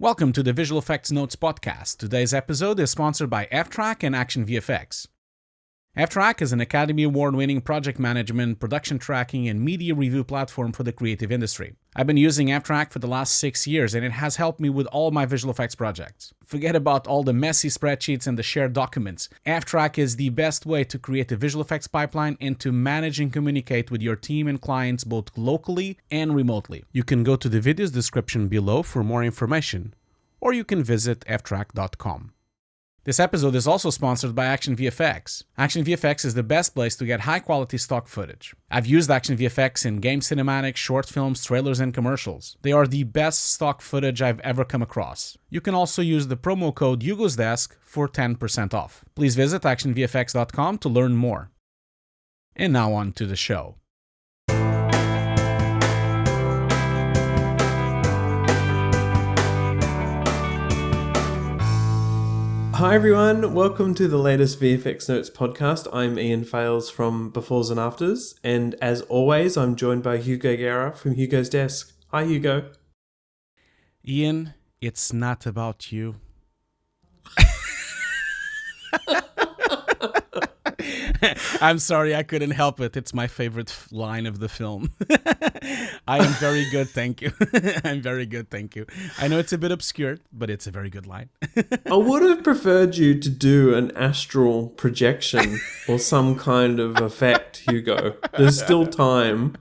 Welcome to the Visual Effects Notes podcast. Today's episode is sponsored by ftrack and Action VFX. ftrack is an Academy Award-winning project management, production tracking, and media review platform for the creative industry. I've been using ftrack for the last 6 years, and it has helped me with all my visual effects projects. Forget about all the messy spreadsheets and the shared documents. ftrack is the best way to create a visual effects pipeline and to manage and communicate with your team and clients both locally and remotely. You can go to the video's description below for more information, or you can visit ftrack.com. This episode is also sponsored by Action VFX. Action VFX is the best place to get high-quality stock footage. I've used Action VFX in game cinematics, short films, trailers, and commercials. They are the best stock footage I've ever come across. You can also use the promo code Hugo's Desk for 10% off. Please visit actionvfx.com to learn more. And now on to the show. Hi everyone, welcome to the latest VFX Notes podcast. I'm Ian Fales from Befores and Afters, and as always, I'm joined by Hugo Guerra from Hugo's Desk. Hi Hugo. Ian, it's not about you. I'm sorry, I couldn't help it. It's my favorite line of the film. I am very good, thank you. I'm very good, thank you. I know it's a bit obscure, but it's a very good line. I would have preferred you to do an astral projection or some kind of effect, Hugo. There's still time.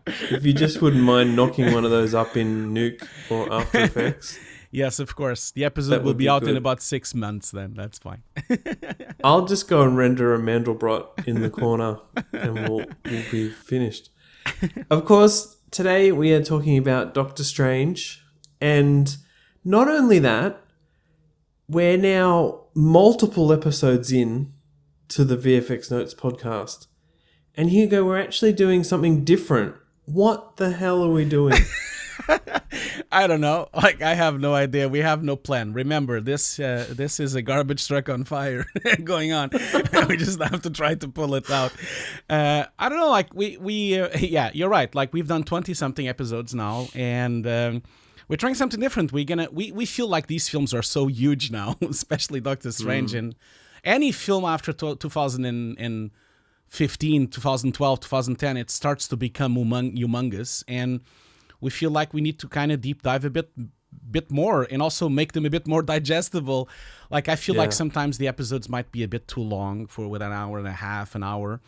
If you just wouldn't mind knocking one of those up in Nuke or After Effects. Yes, of course. The episode will be out in about 6 months then. That's fine. I'll just go and render a Mandelbrot in the corner and we'll be finished. Of course, today we are talking about Doctor Strange. And not only that, we're now multiple episodes in to the VFX Notes podcast. And Hugo, we're actually doing something different. What the hell are we doing? I don't know. I have no idea. We have no plan. Remember, this is a garbage truck on fire going on. We just have to try to pull it out. I don't know. Yeah, you're right. We've done 20-something episodes now, and we're trying something different. We feel like these films are so huge now, especially Doctor Strange, and any film after 2015, 2012, 2010, it starts to become humongous, and we feel like we need to kind of deep dive a bit more and also make them a bit more digestible. I feel like sometimes the episodes might be a bit too long with an hour and a half, an hour.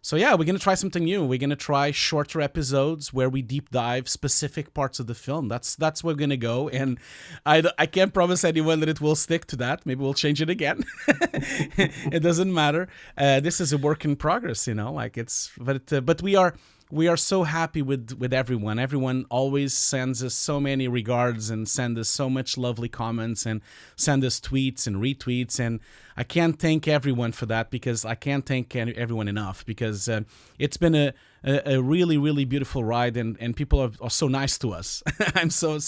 So yeah, we're going to try something new. We're going to try shorter episodes where we deep dive specific parts of the film. That's where we're going to go. And I can't promise anyone that it will stick to that. Maybe we'll change it again. It doesn't matter. This is a work in progress, but we are so happy with everyone. Everyone always sends us so many regards and send us so much lovely comments and send us tweets and retweets. And I can't thank everyone for that because I can't thank everyone enough because it's been a really, really beautiful ride and people are so nice to us. I'm so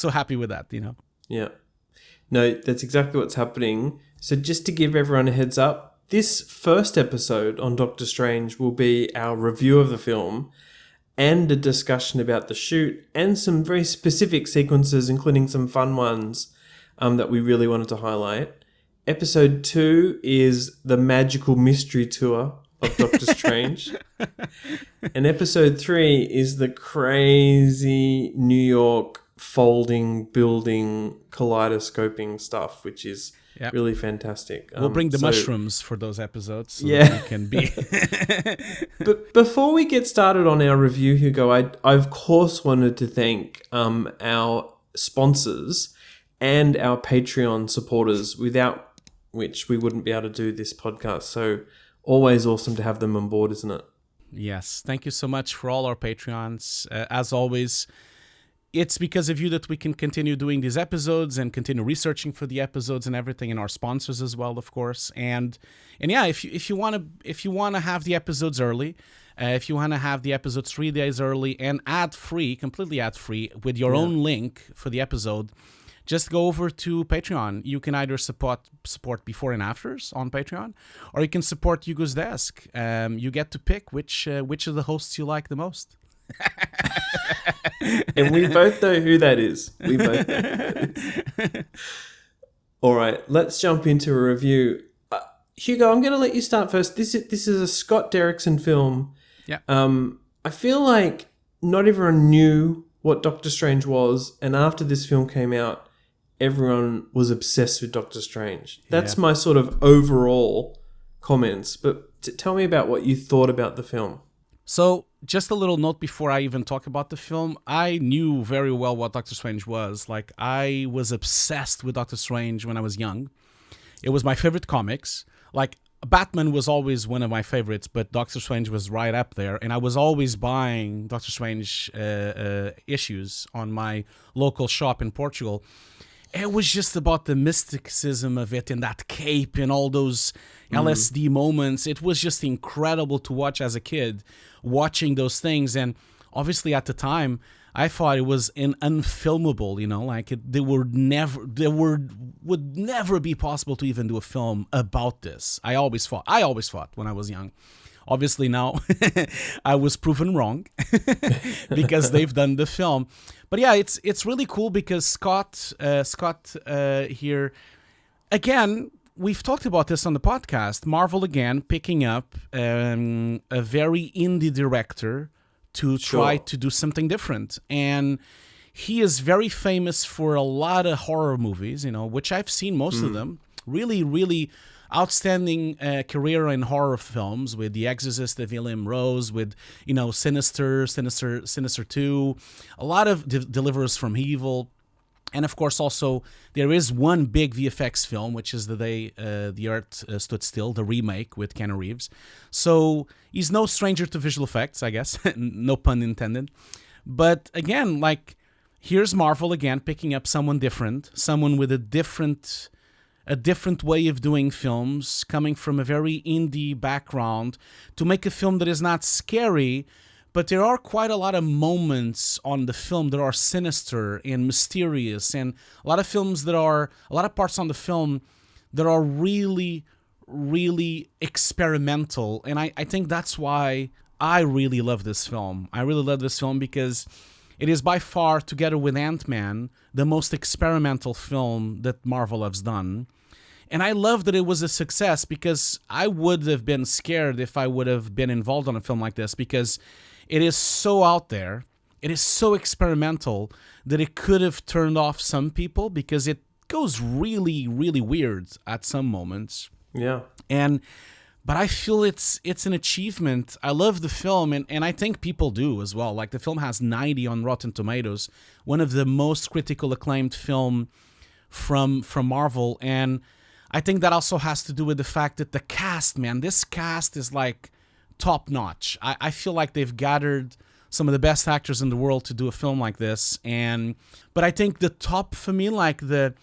happy with that, Yeah. No, that's exactly what's happening. So just to give everyone a heads up, this first episode on Doctor Strange will be our review of the film and a discussion about the shoot and some very specific sequences, including some fun ones that we really wanted to highlight. Episode 2 is the magical mystery tour of Doctor Strange. And episode 3 is the crazy New York folding, building, kaleidoscoping stuff, which is really fantastic. We'll bring the mushrooms for those episodes so that we can be. But before we get started on our review, Hugo, I of course wanted to thank our sponsors and our Patreon supporters, without which we wouldn't be able to do this podcast. So always awesome to have them on board, isn't it? Yes. Thank you so much for all our Patreons. As always, it's because of you that we can continue doing these episodes and continue researching for the episodes and everything, and our sponsors as well, of course. And yeah, if you want to have the episodes early, if you want to have the episodes 3 days early and completely ad free with your own link for the episode, just go over to Patreon. You can either support before and afters on Patreon, or you can support Hugo's Desk. You get to pick which of the hosts you like the most. And we both know who that is. We both know who that is. All right, let's jump into a review. Hugo, I'm going to let you start first. This is a Scott Derrickson film. Yeah. I feel like not everyone knew what Doctor Strange was, and after this film came out, everyone was obsessed with Doctor Strange. That's my sort of overall comments. But tell me about what you thought about the film. So, just a little note before I even talk about the film. I knew very well what Doctor Strange was. Like, I was obsessed with Doctor Strange when I was young. It was my favorite comics. Like, Batman was always one of my favorites, but Doctor Strange was right up there. And I was always buying Doctor Strange issues on my local shop in Portugal. It was just about the mysticism of it and that cape and all those LSD moments. It was just incredible to watch as a kid, watching those things. And obviously at the time, I thought it was unfilmable, you know, like would never be possible to even do a film about this. I always thought when I was young. Obviously now I was proven wrong because they've done the film. But yeah, it's really cool because Scott here, again, we've talked about this on the podcast. Marvel again picking up a very indie director to try to do something different. And he is very famous for a lot of horror movies, you know, which I've seen most of them. Really, really outstanding career in horror films with The Exorcist of William Rose, with, you know, Sinister 2, a lot of Deliverers from Evil. And of course, also, there is one big VFX film, which is The Day the Earth Stood Still, the remake with Keanu Reeves. So he's no stranger to visual effects, I guess. No pun intended. But again, like, here's Marvel again picking up someone different, someone with a different way of doing films, coming from a very indie background, to make a film that is not scary, but there are quite a lot of moments on the film that are sinister and mysterious, and a lot of parts on the film that are really, really experimental. And I think that's why I really love this film. I really love this film because it is by far, together with Ant-Man, the most experimental film that Marvel has done. And I love that it was a success because I would have been scared if I would have been involved on a film like this, because it is so out there, it is so experimental that it could have turned off some people because it goes really, really weird at some moments. Yeah. But I feel it's an achievement. I love the film, and I think people do as well. Like, the film has 90 on Rotten Tomatoes, one of the most critical acclaimed film from Marvel. And I think that also has to do with the fact that the cast, man, this cast is like top notch. I feel like they've gathered some of the best actors in the world to do a film like this. But I think the top for me, like the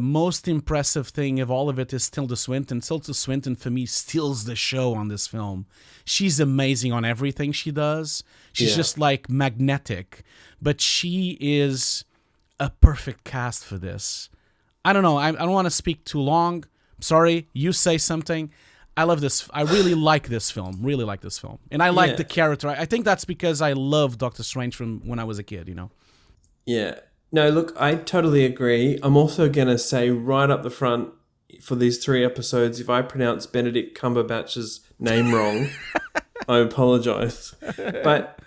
most impressive thing of all of it is Tilda Swinton. Tilda Swinton, for me, steals the show on this film. She's amazing on everything she does. She's just like magnetic. But she is a perfect cast for this. I don't know. I don't want to speak too long. Sorry, you say something. I love this. I really like this film. Really like this film. And I like the character. I think that's because I love Doctor Strange from when I was a kid, you know? Yeah. No, look, I totally agree. I'm also going to say right up the front for these 3 episodes, if I pronounce Benedict Cumberbatch's name wrong, I apologize. But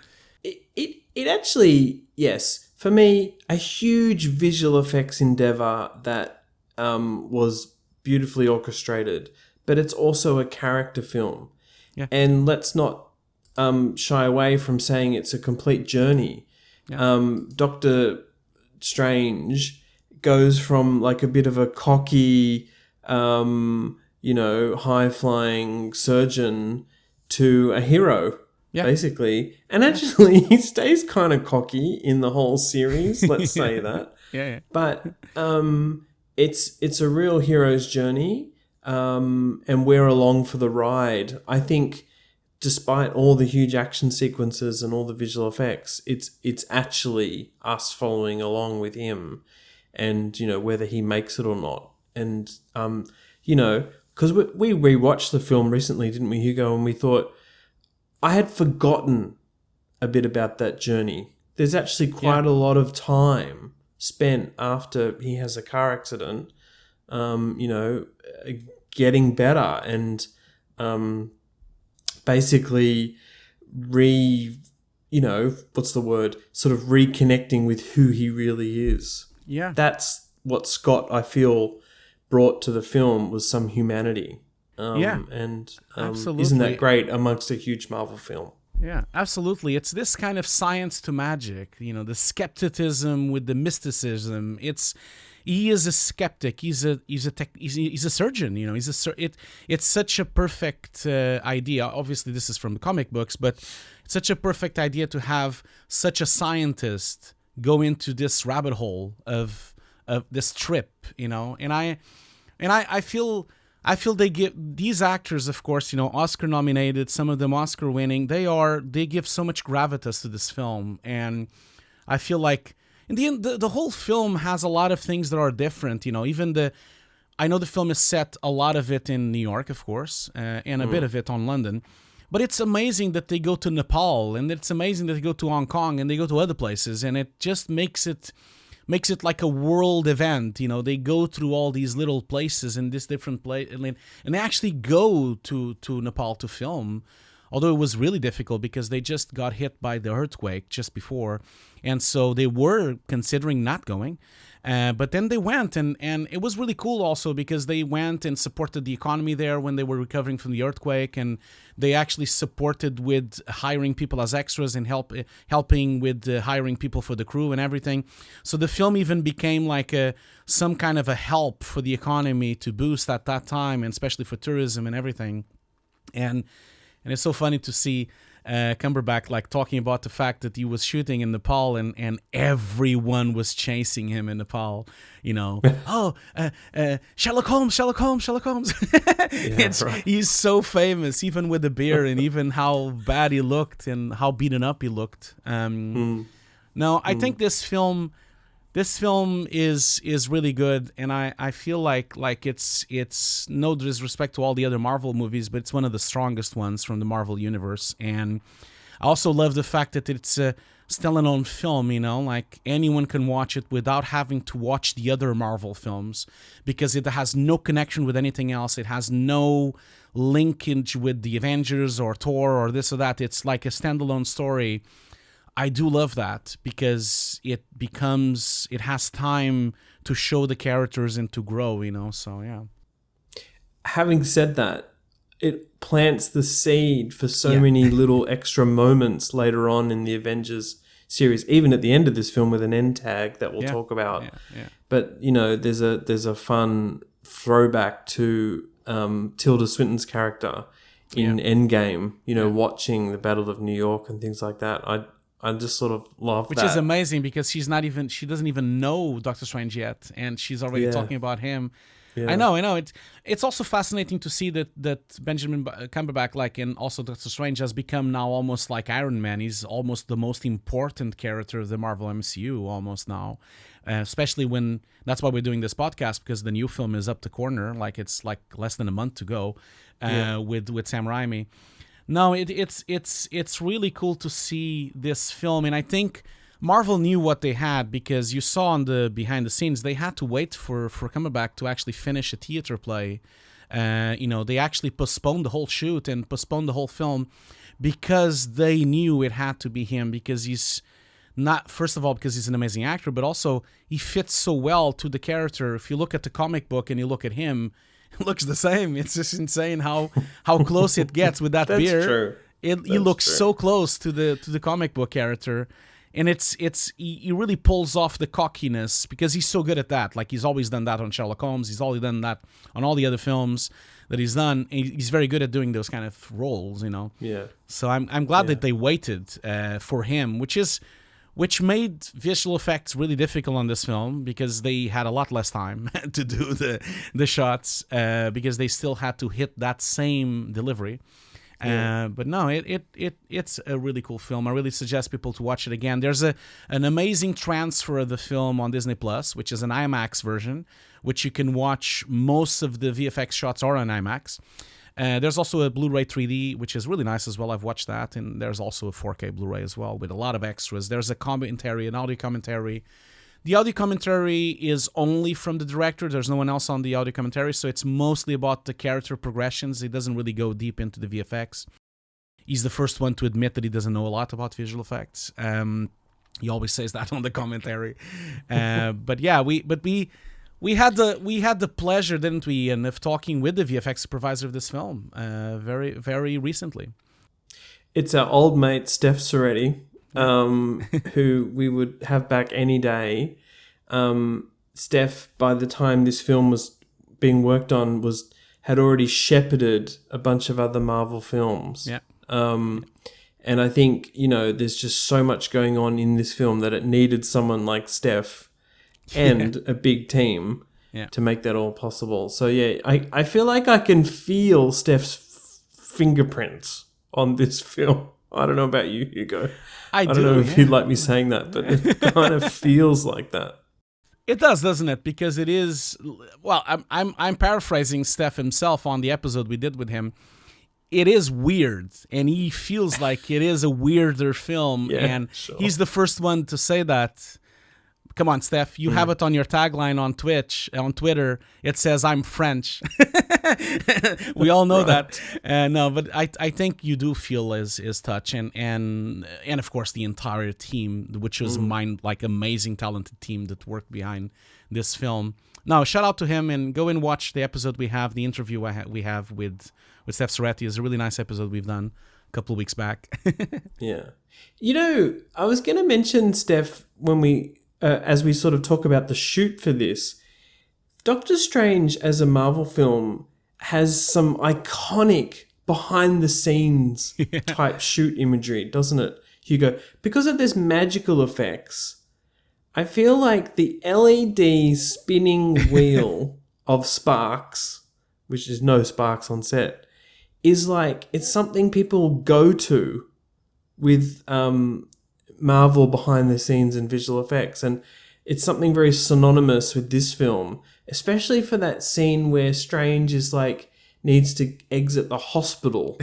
it actually, yes, for me, a huge visual effects endeavor that was beautifully orchestrated, but it's also a character film. Yeah. And let's not shy away from saying it's a complete journey. Yeah. Doctor Strange goes from like a bit of a cocky, high-flying surgeon to a hero, basically. And actually, he stays kind of cocky in the whole series, let's say that. Yeah. But it's a real hero's journey, and we're along for the ride. I think despite all the huge action sequences and all the visual effects, it's actually us following along with him, and whether he makes it or not. And because we rewatched the film recently, didn't we, Hugo? And we thought, I had forgotten a bit about that journey. There's actually quite a lot of time spent after he has a car accident, getting better and basically sort of reconnecting with who he really is. Yeah. That's what Scott, I feel, brought to the film, was some humanity. Absolutely. Isn't that great amongst a huge Marvel film? Yeah, absolutely. It's this kind of science to magic, the skepticism with the mysticism. He is a skeptic. He's a surgeon. It's such a perfect idea. Obviously, this is from the comic books, but it's such a perfect idea to have such a scientist go into this rabbit hole of this trip. And I feel they give these actors, of course, Oscar nominated, some of them Oscar winning. They give so much gravitas to this film, and I feel like in the end, the whole film has a lot of things that are different. I know the film is set, a lot of it in New York, of course, and a bit of it on London. But it's amazing that they go to Nepal, and it's amazing that they go to Hong Kong, and they go to other places, and it just makes it like a world event. They go through all these little places in this different place, and they actually go to Nepal to film, although it was really difficult because they just got hit by the earthquake just before, and so they were considering not going. But then they went, and it was really cool also because they went and supported the economy there when they were recovering from the earthquake, and they actually supported with hiring people as extras and helping with hiring people for the crew and everything. So the film even became like some kind of a help for the economy to boost at that time, and especially for tourism and everything. And it's so funny to see Cumberbatch like talking about the fact that he was shooting in Nepal and everyone was chasing him in Nepal. Sherlock Holmes. He's so famous, even with the beard and even how bad he looked and how beaten up he looked. No, I think this film is really good, and I feel like it's no disrespect to all the other Marvel movies, but it's one of the strongest ones from the Marvel universe. And I also love the fact that it's a standalone film, like anyone can watch it without having to watch the other Marvel films, because it has no connection with anything else. It has no linkage with the Avengers or Thor or this or that. It's like a standalone story. I do love that because it has time to show the characters and to grow, so yeah. Having said that, it plants the seed for so many little extra moments later on in the Avengers series, even at the end of this film with an end tag that we'll talk about. Yeah. But, there's a fun throwback to Tilda Swinton's character in Endgame, watching the Battle of New York and things like that. I just sort of love that. Which is amazing because she doesn't even know Doctor Strange yet, and she's already talking about him. Yeah. I know. It's also fascinating to see that Benjamin Cumberbatch, and also Doctor Strange, has become now almost like Iron Man. He's almost the most important character of the Marvel MCU almost now, especially when that's why we're doing this podcast, because the new film is up the corner. Like it's like less than a month to go with Sam Raimi. No, it's really cool to see this film, and I think Marvel knew what they had, because you saw on the behind the scenes they had to wait for Cumberbatch to actually finish a theater play. They actually postponed the whole shoot and postponed the whole film because they knew it had to be him, because he's not, first of all, because he's an amazing actor, but also he fits so well to the character. If you look at the comic book and you look at him, it looks the same. It's just insane how close it gets with that beard. True. He looks so close to the comic book character, and he really pulls off the cockiness because he's so good at that. Like he's always done that on Sherlock Holmes. He's always done that on all the other films that he's done. He's very good at doing those kind of roles, Yeah. So I'm glad that they waited for him, which made visual effects really difficult on this film because they had a lot less time to do the shots because they still had to hit that same delivery. But no, it's a really cool film. I really suggest people to watch it again. There's an amazing transfer of the film on Disney Plus, which is an IMAX version, which you can watch. Most of the VFX shots are on IMAX. There's also a Blu-ray 3D, which is really nice as well. I've watched that. And there's also a 4K Blu-ray as well with a lot of extras. There's a commentary, an audio commentary. The audio commentary is only from the director. There's no one else on the audio commentary, so it's mostly about the character progressions. It doesn't really go deep into the VFX. He's the first one to admit that he doesn't know a lot about visual effects. He always says that on the commentary. But yeah, we had the pleasure, didn't we, Ian, of talking with the VFX supervisor of this film very, very recently. It's our old mate Steph Soretti. Who we would have back any day. Steph, by the time this film was being worked on, had already shepherded a bunch of other Marvel films. Yeah. And I think, there's just so much going on in this film that it needed someone like Steph and a big team to make that all possible. So yeah, I feel like I can feel Steph's fingerprints on this film. I don't know about you, Hugo. I don't know if you'd like me saying that, but it kind of feels like that. It does, doesn't it? Because it is. Well, I'm paraphrasing Steph himself on the episode we did with him. It is weird, and he feels like it is a weirder film, and he's the first one to say that. Come on, Steph, you have it on your tagline on Twitter. It says, "I'm French." We all know that. No, but I think you do feel his touch, and of course the entire team, which was amazing, talented team that worked behind this film. Now, shout out to him, and go and watch the episode we have, the interview we have with Steph Soretti. It's a really nice episode we've done a couple of weeks back. Yeah. I was going to mention Steph when as we sort of talk about the shoot for this. Doctor Strange as a Marvel film has some iconic behind-the-scenes type shoot imagery, doesn't it, Hugo? Because of this magical effects, I feel like the LED spinning wheel of sparks, which is no sparks on set, is it's something people go to with Marvel behind the scenes and visual effects, and it's something very synonymous with this film, especially for that scene where Strange is needs to exit the hospital,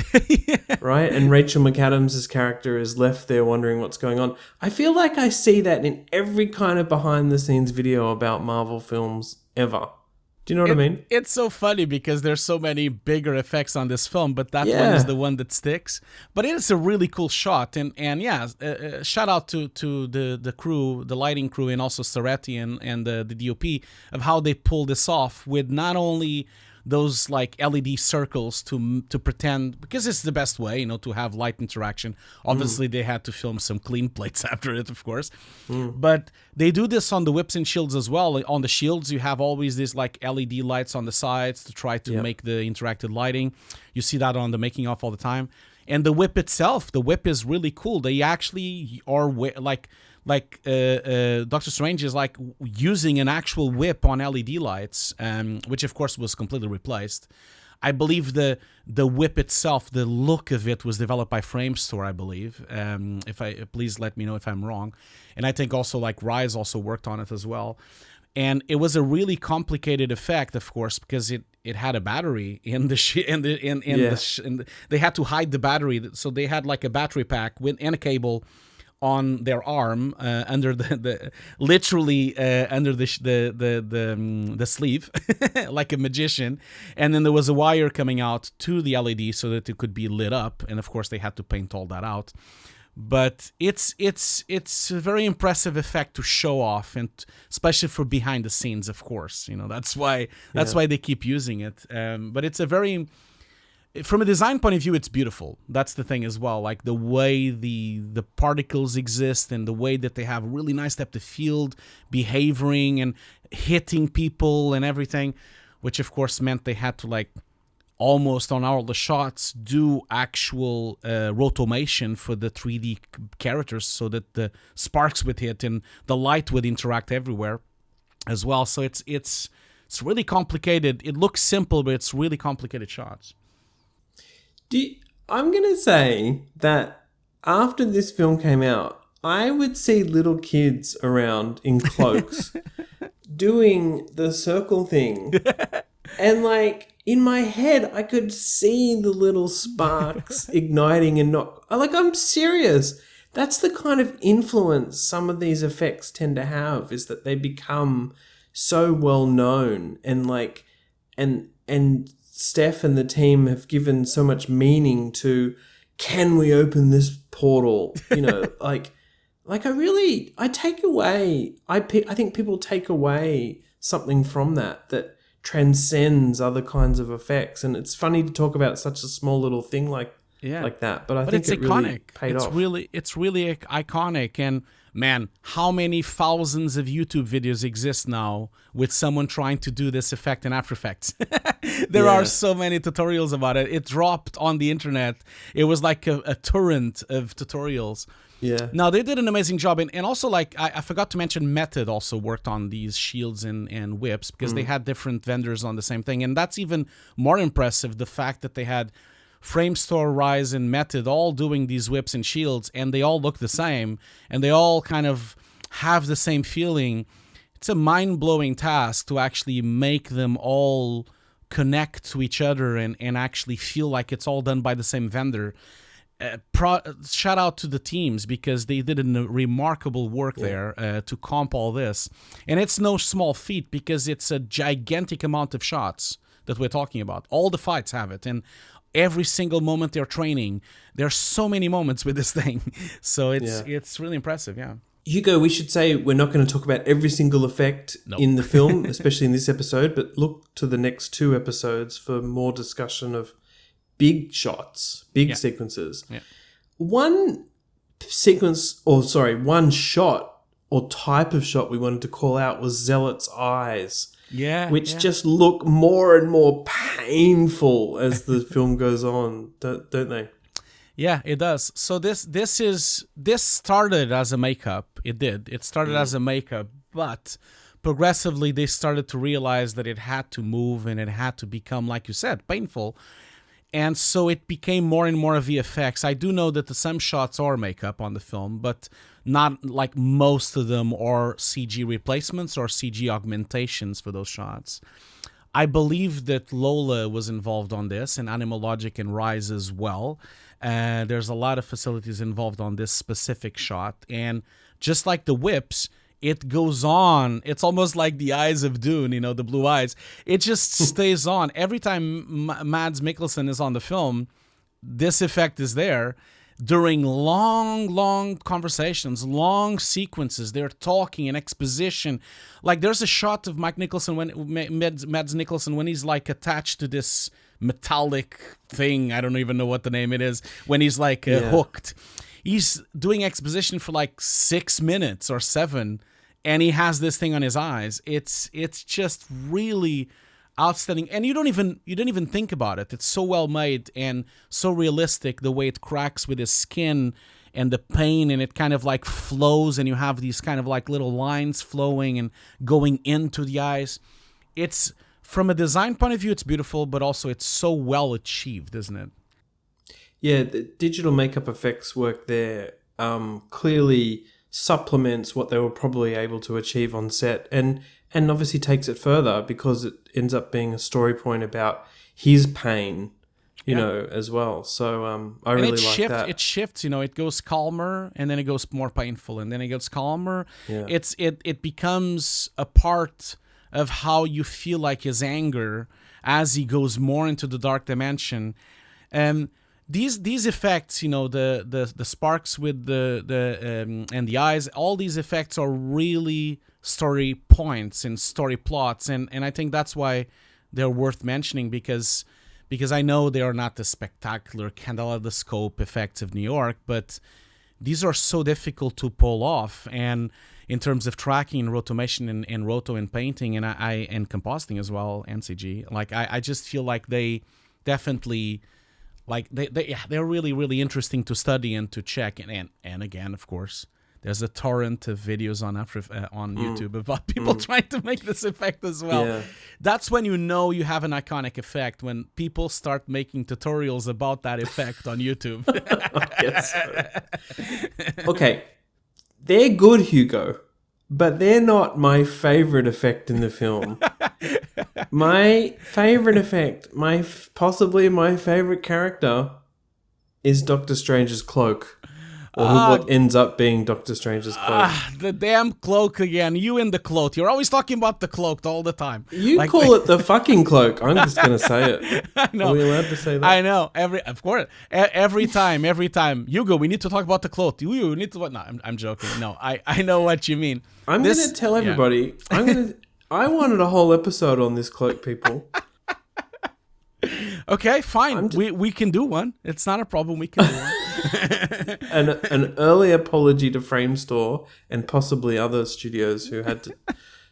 right? And Rachel McAdams' character is left there wondering what's going on. I feel like I see that in every kind of behind the scenes video about Marvel films ever. Do you know what I mean? It's so funny because there's so many bigger effects on this film, but that one is the one that sticks. But it is a really cool shot, and shout out to the crew, the lighting crew, and also Soretti and the DOP of how they pull this off with not only those LED circles to pretend, because it's the best way, to have light interaction. Obviously, they had to film some clean plates after it, of course. But they do this on the whips and shields as well. On the shields, you have always these LED lights on the sides to try to make the interactive lighting. You see that on the making of all the time. And the whip itself, the whip is really cool. They actually are Doctor Strange is using an actual whip on LED lights, which of course was completely replaced. I believe the whip itself, the look of it, was developed by Framestore, I believe. Please let me know if I'm wrong. And I think also Rise also worked on it as well. And it was a really complicated effect, of course, because it had a battery in the they had to hide the battery, so they had a battery pack and a cable on their arm under literally under the sleeve, like a magician, and then there was a wire coming out to the LED so that it could be lit up, and of course they had to paint all that out. But it's a very impressive effect to show off, and especially for behind the scenes, of course. That's why they keep using it. But it's a very, from a design point of view, it's beautiful. That's the thing as well. The way the particles exist and the way that they have really nice depth of field, behaving and hitting people and everything, which of course meant they had to almost on all the shots do actual rotomation for the 3D characters so that the sparks would hit and the light would interact everywhere as well. So it's really complicated. It looks simple, but it's really complicated shots. I'm going to say that after this film came out, I would see little kids around in cloaks doing the circle thing. And in my head, I could see the little sparks igniting and not... Like, I'm serious. That's the kind of influence some of these effects tend to have, is that they become so well known, and like, and Steph and the team have given so much meaning to, can we open this portal? You know, like I take away, I think people take away something from that transcends other kinds of effects. And it's funny to talk about such a small little thing like that, but I think it's it iconic. Really paid off. It's really iconic. And man, how many thousands of YouTube videos exist now with someone trying to do this effect in After Effects? There are so many tutorials about it. It dropped on the internet. It was like a torrent of tutorials. Yeah. Now, they did an amazing job. And also, like, I forgot to mention, Method also worked on these shields and whips, because they had different vendors on the same thing. And that's even more impressive, the fact that they had Framestore, Rise, and Method all doing these whips and shields, and they all look the same, and they all kind of have the same feeling. It's a mind-blowing task to actually make them all connect to each other and actually feel like it's all done by the same vendor. Shout out to the teams, because they did a remarkable work there to comp all this. And it's no small feat, because it's a gigantic amount of shots that we're talking about. All the fights have it, and every single moment they're training, there's so many moments with this thing. So it's really impressive, yeah. Hugo, we should say we're not going to talk about every single effect in the film, especially in this episode, but look to the next 2 episodes for more discussion of big shots, big sequences. Yeah. One shot or type of shot we wanted to call out was Zealot's eyes. Which just look more and more painful as the film goes on, don't they? Yeah, it does. So this started as a makeup. It did. It started as a makeup, but progressively they started to realize that it had to move and it had to become, like you said, painful. And so it became more and more VFX. I do know that some shots are makeup on the film, but not like most of them are CG replacements or CG augmentations for those shots. I believe that Lola was involved on this, and Animal Logic and Rise as well. There's a lot of facilities involved on this specific shot. And just like the whips, it goes on. It's almost like the eyes of Dune, you know, the blue eyes. It just stays on. Every time Mads Mikkelsen is on the film, this effect is there. During long conversations, long sequences, they're talking in exposition. Like, there's a shot of Mads Mikkelsen when he's like attached to this metallic thing. I don't even know what the name it is. When he's like hooked. He's doing exposition for like 6 minutes or 7, and he has this thing on his eyes. It's just really outstanding, and you don't even think about it. It's so well made and so realistic, the way it cracks with his skin and the pain, and it kind of like flows, and you have these kind of like little lines flowing and going into the eyes. It's, from a design point of view, it's beautiful, but also it's so well achieved, isn't it? Yeah, the digital makeup effects work there clearly supplements what they were probably able to achieve on set, and obviously takes it further, because it ends up being a story point about his pain, you know, as well. So I really like that. It shifts, you know, it goes calmer, and then it goes more painful, and then it gets calmer. Yeah. It becomes a part of how you feel like his anger as he goes more into the dark dimension. These effects, you know, the sparks with the and the eyes, all these effects are really story points and story plots, and I think that's why they're worth mentioning, because I know they are not the spectacular kaleidoscope effects of New York, but these are so difficult to pull off, and in terms of tracking and rotomation and roto and painting and compositing as well, and CG, like I just feel like they definitely, like they're really, really interesting to study and to check, and again, of course, there's a torrent of videos on YouTube about people trying to make this effect as well. Yeah. That's when you know you have an iconic effect, when people start making tutorials about that effect on YouTube. I guess so. Okay, they're good, Hugo, but they're not my favorite effect in the film. My favorite effect, possibly my favorite character, is Doctor Strange's cloak. Or what ends up being Doctor Strange's cloak. The damn cloak again. You and the cloak. You're always talking about the cloak all the time. You call it the fucking cloak. I'm just going to say it. I know. Are we allowed to say that? I know. Of course. Every time. Hugo, we need to talk about the cloak. You need to... No, I'm joking. No, I know what you mean. I'm going to tell everybody. Yeah. I wanted a whole episode on this cloak, people. Okay, fine. We can do one. It's not a problem. We can do one. An early apology to Framestore and possibly other studios who had to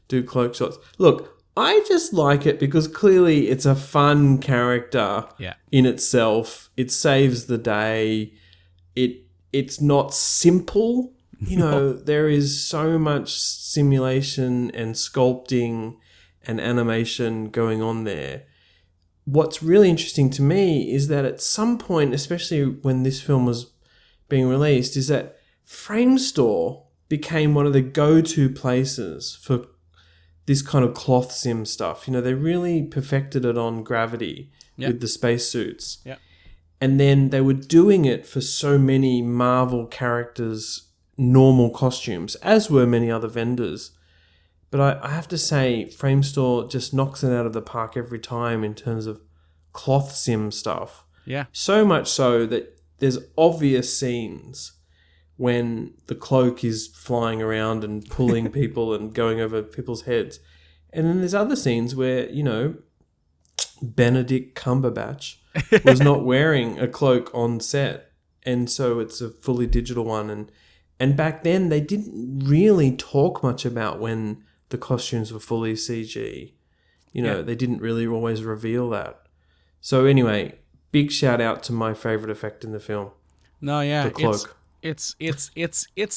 do cloak shots. Look, I just like it because clearly it's a fun character in itself. It saves the day. It's not simple. You know, there is so much simulation and sculpting and animation going on there. What's really interesting to me is that at some point, especially when this film was being released, is that Framestore became one of the go-to places for this kind of cloth sim stuff. You know, they really perfected it on Gravity with the spacesuits. Yeah. And then they were doing it for so many Marvel characters' normal costumes, as were many other vendors. But I have to say, Framestore just knocks it out of the park every time in terms of cloth sim stuff. Yeah. So much so that there's obvious scenes when the cloak is flying around and pulling people and going over people's heads. And then there's other scenes where, you know, Benedict Cumberbatch was not wearing a cloak on set. And so it's a fully digital one. And back then they didn't really talk much about when the costumes were fully CG. You know, they didn't really always reveal that. So anyway, big shout out to my favorite effect in the film. No, yeah. The cloak. It's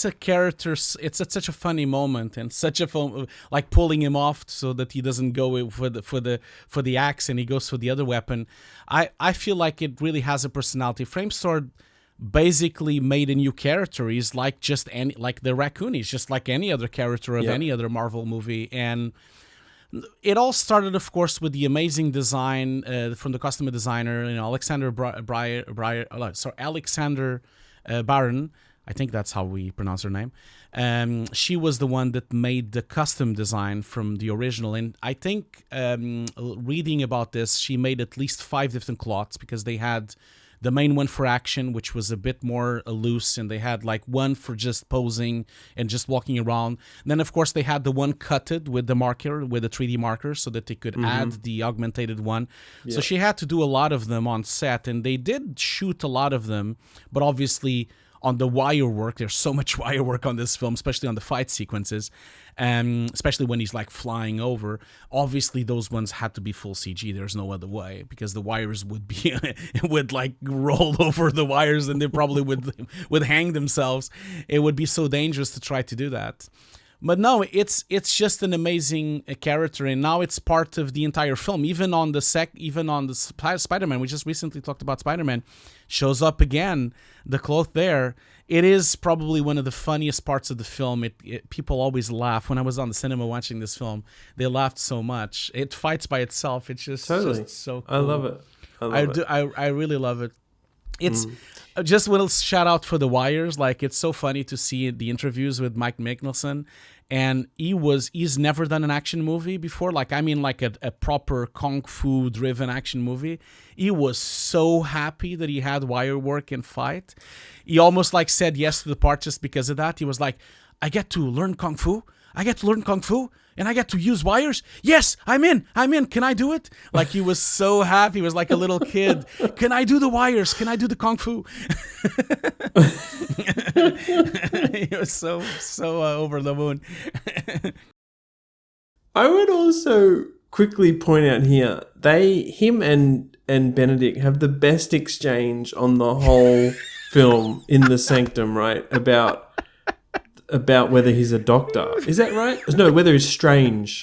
a character. It's such a funny moment and such a fun, like pulling him off so that he doesn't go for the axe and he goes for the other weapon. I feel like it really has a personality. Framestore basically made a new character. He's like like the raccoon. He's just like any other character of any other Marvel movie. And it all started, of course, with the amazing design from the costume designer, you know, Alexander Barron. I think that's how we pronounce her name. She was the one that made the custom design from the original. And I think reading about this, she made at least 5 different cloths because they had the main one for action, which was a bit more loose, and they had like one for just posing and just walking around. And then, of course, they had the one cutted with the marker, with the 3D marker, so that they could add the augmented one. Yeah. So she had to do a lot of them on set, and they did shoot a lot of them, but obviously on the wire work, there's so much wire work on this film, especially on the fight sequences, especially when he's like flying over. Obviously, those ones had to be full CG. There's no other way because the wires would like roll over the wires, and they probably would hang themselves. It would be so dangerous to try to do that. But no, it's just an amazing character, and now it's part of the entire film. Even on the Spider-Man, we just recently talked about Spider-Man, shows up again. The cloth there. It is probably one of the funniest parts of the film. People always laugh. When I was on the cinema watching this film, they laughed so much. It fights by itself. It's just so cool. I love it. I really love it. It's just a little shout out for the wires. Like, it's so funny to see the interviews with Mike Mickelson, and he's never done an action movie before. Like, I mean, like a proper kung fu driven action movie. He was so happy that he had wire work and fight. He almost like said yes to the part just because of that. He was like, I get to learn kung fu. And I get to use wires? Yes, I'm in. Can I do it? Like, he was so happy. He was like a little kid. Can I do the wires? Can I do the kung fu? He was so over the moon. I would also quickly point out here, him and Benedict have the best exchange on the whole film in the Sanctum, right? About whether he's a doctor. Is that right? No, whether he's strange.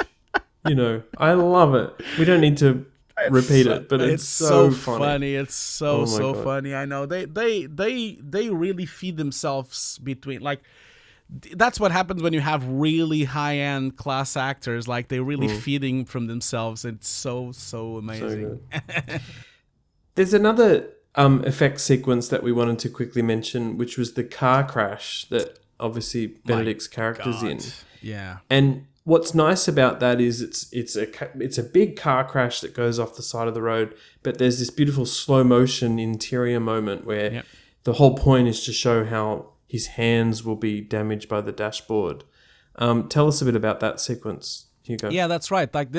You know, I love it. We don't need to repeat it, but it's so funny. It's so funny. I know they really feed themselves between, like, that's what happens when you have really high-end class actors. Like, they're really feeding from themselves. It's so amazing. So good. There's another effect sequence that we wanted to quickly mention, which was the car crash that obviously Benedict's character's in. Yeah. And what's nice about that is it's a big car crash that goes off the side of the road, but there's this beautiful slow motion interior moment where the whole point is to show how his hands will be damaged by the dashboard. Tell us a bit about that sequence, Hugo. Yeah, that's right. Like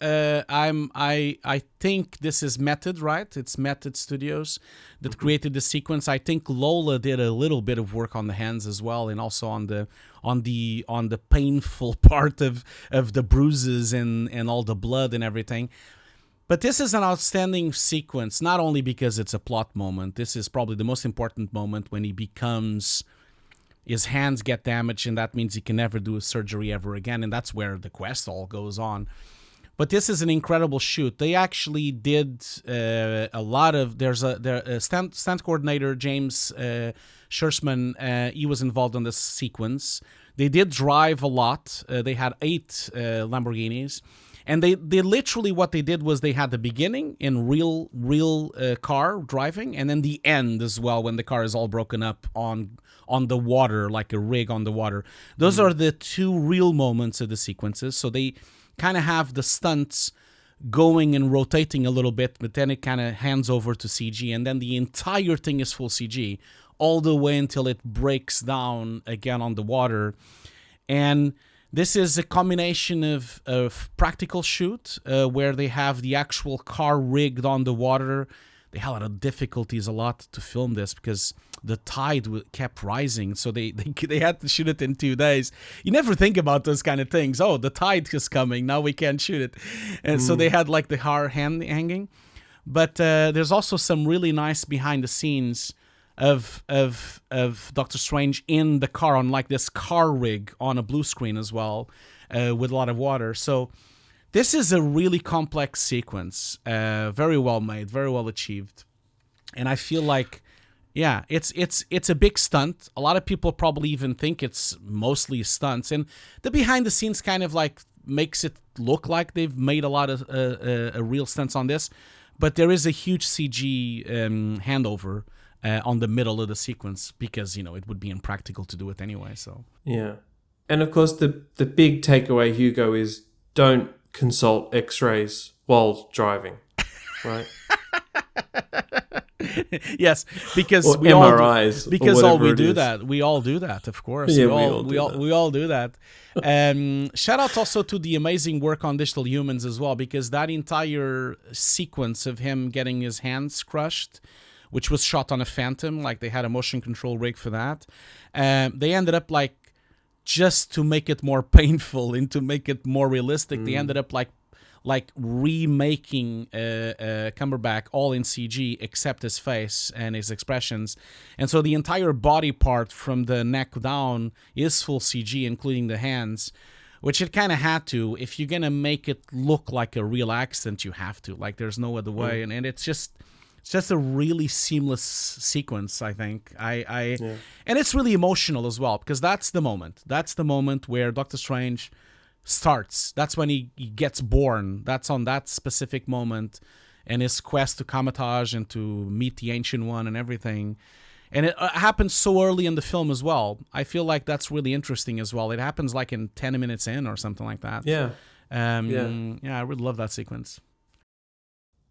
I think this is Method, right? It's Method Studios that created the sequence. I think Lola did a little bit of work on the hands as well, and also on the painful part of the bruises and all the blood and everything. But this is an outstanding sequence, not only because it's a plot moment. This is probably the most important moment when his hands get damaged, and that means he can never do a surgery ever again, and that's where the quest all goes on. But this is an incredible shoot. They actually did a lot of... There's a stunt coordinator, James Schursman, he was involved in this sequence. They did drive a lot. They had 8 Lamborghinis. And they literally, what they did was they had the beginning in real car driving, and then the end as well, when the car is all broken up on the water, like a rig on the water. Those are the 2 real moments of the sequences. So they kind of have the stunts going and rotating a little bit, but then it kind of hands over to CG, and then the entire thing is full CG all the way until it breaks down again on the water. And this is a combination of practical shoot, where they have the actual car rigged on the water. They had a lot of difficulties to film this because the tide kept rising, so they had to shoot it in 2 days. You never think about those kind of things. Oh, the tide is coming, now we can't shoot it. And so they had like the car hanging. But there's also some really nice behind the scenes of Doctor Strange in the car on like this car rig on a blue screen as well, with a lot of water. So this is a really complex sequence, very well made, very well achieved, and I feel like, yeah, it's a big stunt. A lot of people probably even think it's mostly stunts, and the behind the scenes kind of like makes it look like they've made a lot of real stunts on this, but there is a huge CG handover on the middle of the sequence because, it would be impractical to do it anyway. So yeah, and of course the big takeaway, Hugo, is don't consult X-rays while driving, right? Yes, because or we MRIs, all because all we do is. that. We all do that, of course. Yeah, we all do that. Shout out also to the amazing work on Digital Humans as well, because that entire sequence of him getting his hands crushed, which was shot on a Phantom, like they had a motion control rig for that. They ended up like, just to make it more painful and to make it more realistic, they ended up like remaking Cumberbatch all in CG except his face and his expressions. And so the entire body part from the neck down is full CG, including the hands, which it kind of had to. If you're going to make it look like a real accident, you have to. Like, there's no other way. And it's just a really seamless sequence, I think. And it's really emotional as well, because that's the moment. That's the moment where Doctor Strange starts. That's when he gets born. That's on that specific moment, and his quest to Kamatage and to meet the Ancient One and everything. And it happens so early in the film as well. I feel like that's really interesting as well. It happens like in 10 minutes in or something like that. Yeah. I really love that sequence.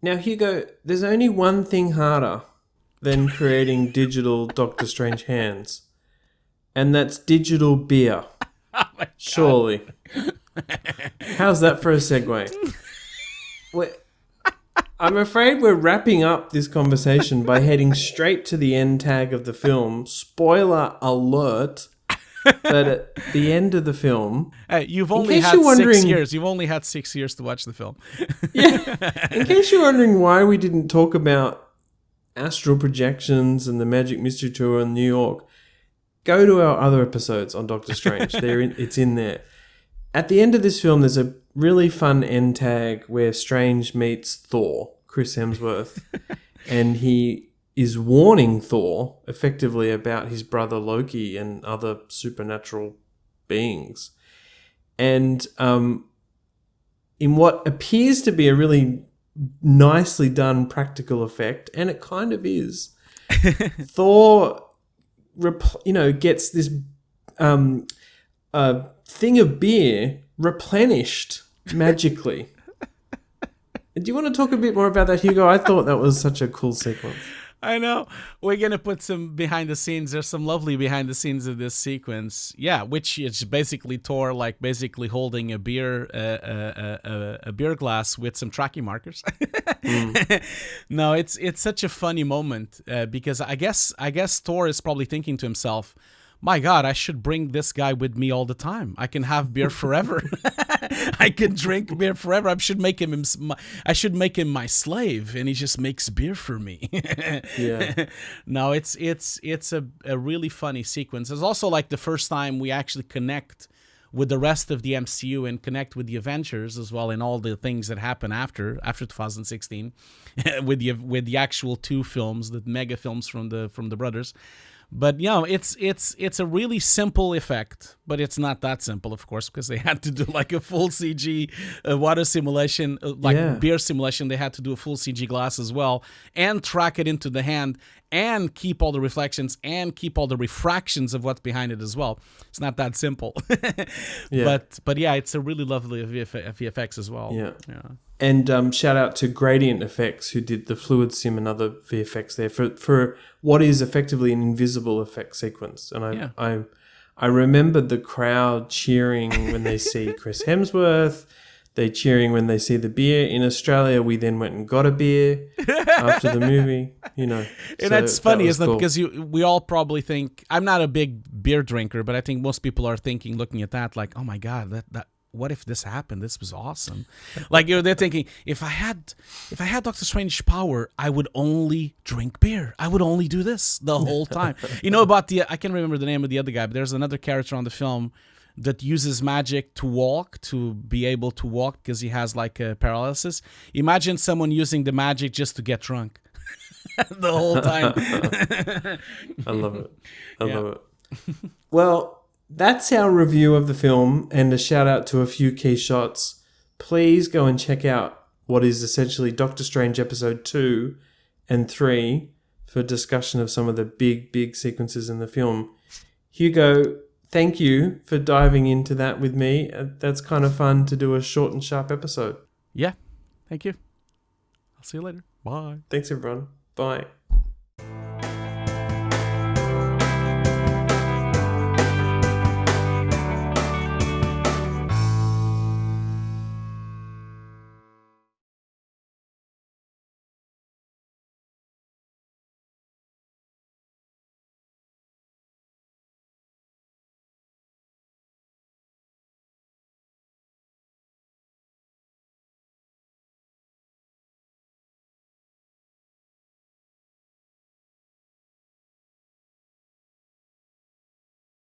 Now, Hugo, there's only one thing harder than creating digital Doctor Strange hands, and that's digital beer. Oh my God. Surely. How's that for a segue? I'm afraid we're wrapping up this conversation by heading straight to the end tag of the film. Spoiler alert. But at the end of the film... you've only had 6 years. You've only had 6 years to watch the film. Yeah. In case you're wondering why we didn't talk about astral projections and the Magic Mystery Tour in New York, go to our other episodes on Doctor Strange. It's in there. At the end of this film, there's a really fun end tag where Strange meets Thor, Chris Hemsworth, and he is warning Thor effectively about his brother Loki and other supernatural beings. And in what appears to be a really nicely done practical effect, and it kind of is, Thor, gets this thing of beer replenished magically. Do you want to talk a bit more about that, Hugo? I thought that was such a cool sequence. I know. We're going to put some behind the scenes. There's some lovely behind the scenes of this sequence. Yeah, which is basically Thor, like basically holding a beer glass with some tracking markers. No, it's such a funny moment because I guess Thor is probably thinking to himself, my God, I should bring this guy with me all the time. I can have beer forever. I can drink beer forever. I should make him my slave, and he just makes beer for me. Yeah. No, it's a really funny sequence. It's also like the first time we actually connect with the rest of the MCU and connect with the Avengers as well, and all the things that happen after 2016, with the actual two films, the mega films from the brothers. But it's a really simple effect, but it's not that simple, of course, because they had to do like a full CG water simulation, beer simulation. They had to do a full CG glass as well, and track it into the hand, and keep all the reflections, and keep all the refractions of what's behind it as well. It's not that simple. Yeah. But yeah, it's a really lovely VFX as well. Yeah. Yeah. And shout out to Gradient Effects, who did the fluid sim and other VFX there for what is effectively an invisible effect sequence. And I remembered the crowd cheering when they see Chris Hemsworth. They cheering when they see the beer. In Australia, we then went and got a beer after the movie. And that's funny, isn't cool. it? Because we all probably think, I'm not a big beer drinker, but I think most people are thinking, looking at that, like, oh my God, that what if this happened? This was awesome. Like they're thinking, if I had Doctor Strange's power, I would only drink beer. I would only do this the whole time. I can't remember the name of the other guy, but there's another character on the film that uses magic to be able to walk because he has like a paralysis. Imagine someone using the magic just to get drunk the whole time. I love it. I love it. Well, that's our review of the film, and a shout out to a few key shots. Please go and check out what is essentially Doctor Strange episode 2 and 3 for discussion of some of the big sequences in the film. Hugo, thank you for diving into that with me. That's kind of fun to do a short and sharp episode. Yeah, thank you. I'll see you later. Bye. Thanks, everyone. Bye.